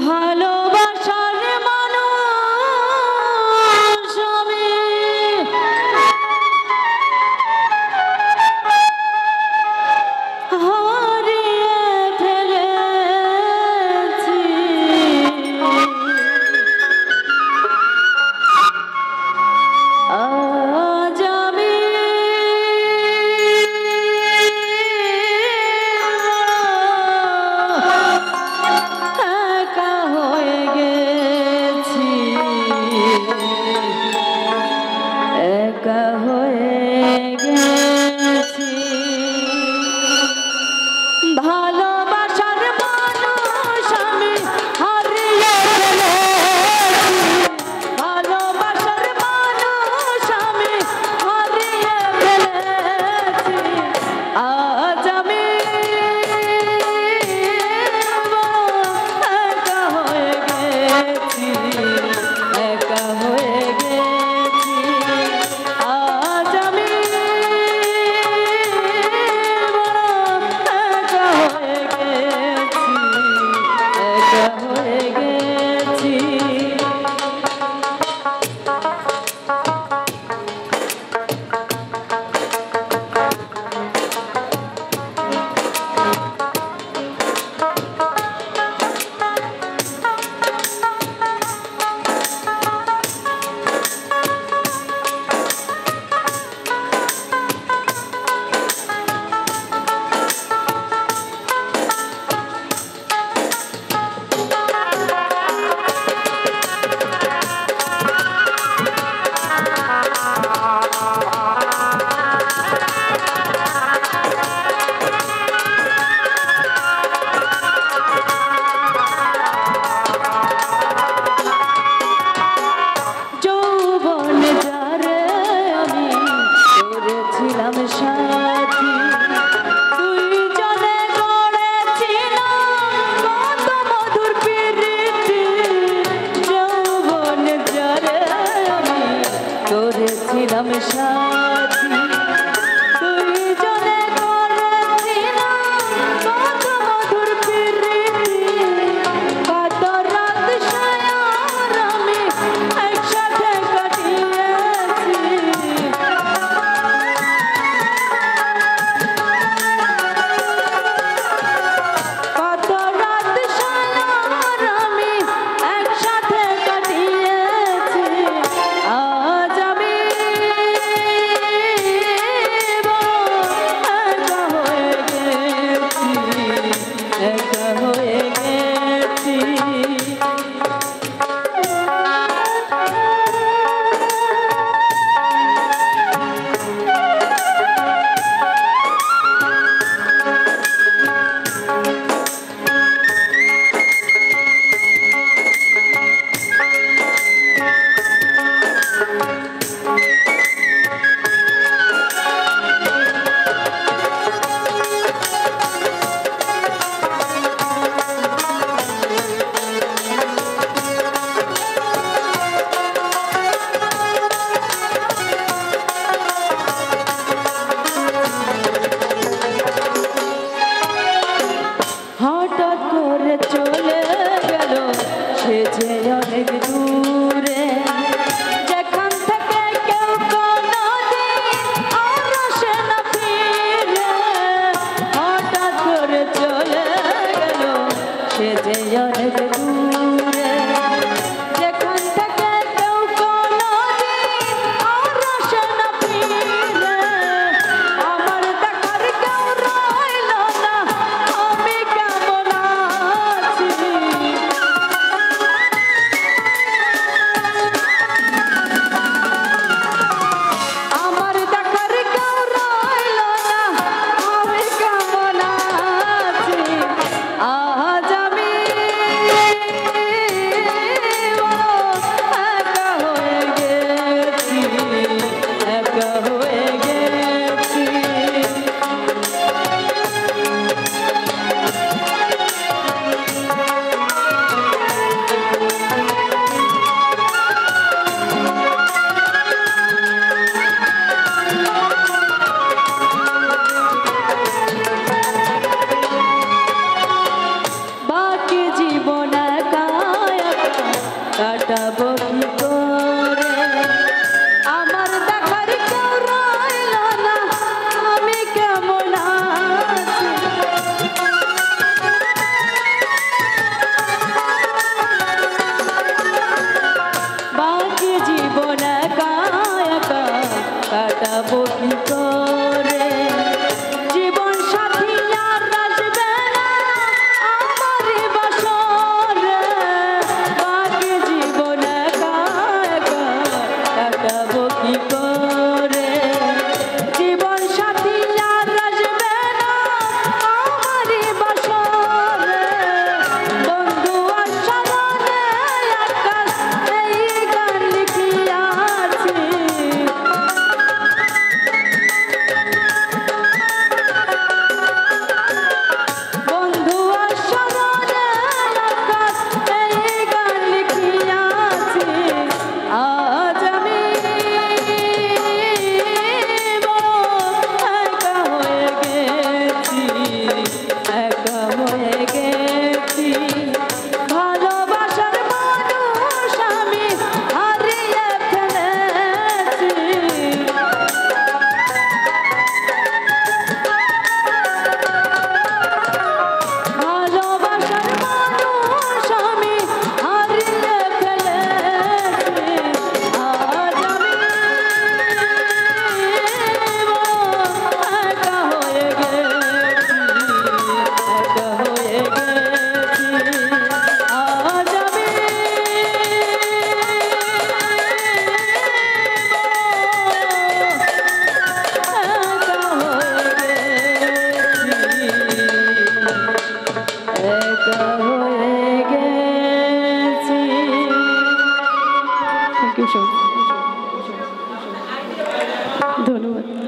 ভালোবাসার মানুষ আমি হারিয়ে ফেলেছি। আজ আমি একা হয়ে গেছি, একা হয়ে গেছি। ভালোবাসার মানুষ আমি হারিয়ে ফেলেছি, ভালোবাসার মানুষ আমি হারিয়ে ফেলেছি। আজ আমি একা হয়ে গেছি, একা হয়ে গেছি। আজ আমি একা হয়ে গেছি, একা হয়ে গেছি। করেছিলাম সাথী দুইজনে করেছিলাম কত মধুর প্রীতি, কত রাত সায়ার আমি একসাথে কাটিয়েছি। কত রাত সায়ার আমি একসাথে কাটিয়েছি। আজ আমি একা হয়ে গেছি। হঠাৎ করে চলে গেল সে যে অনেক দূরে, যেখান থেকে কেউ কোনোদিন আর আসে না ফিরে। হঠাৎ করে চলে গেল সে যে অনেক দূরে, যেখান থেকে কেউ কোনোদিন আর আসে না ফিরে। আমার দেখার কেউ রইল না, আমি কেমন আছি। আমার দেখার কেউ রইল না, আমি কেমন আছি। আজ আমি ধন্যবাদ।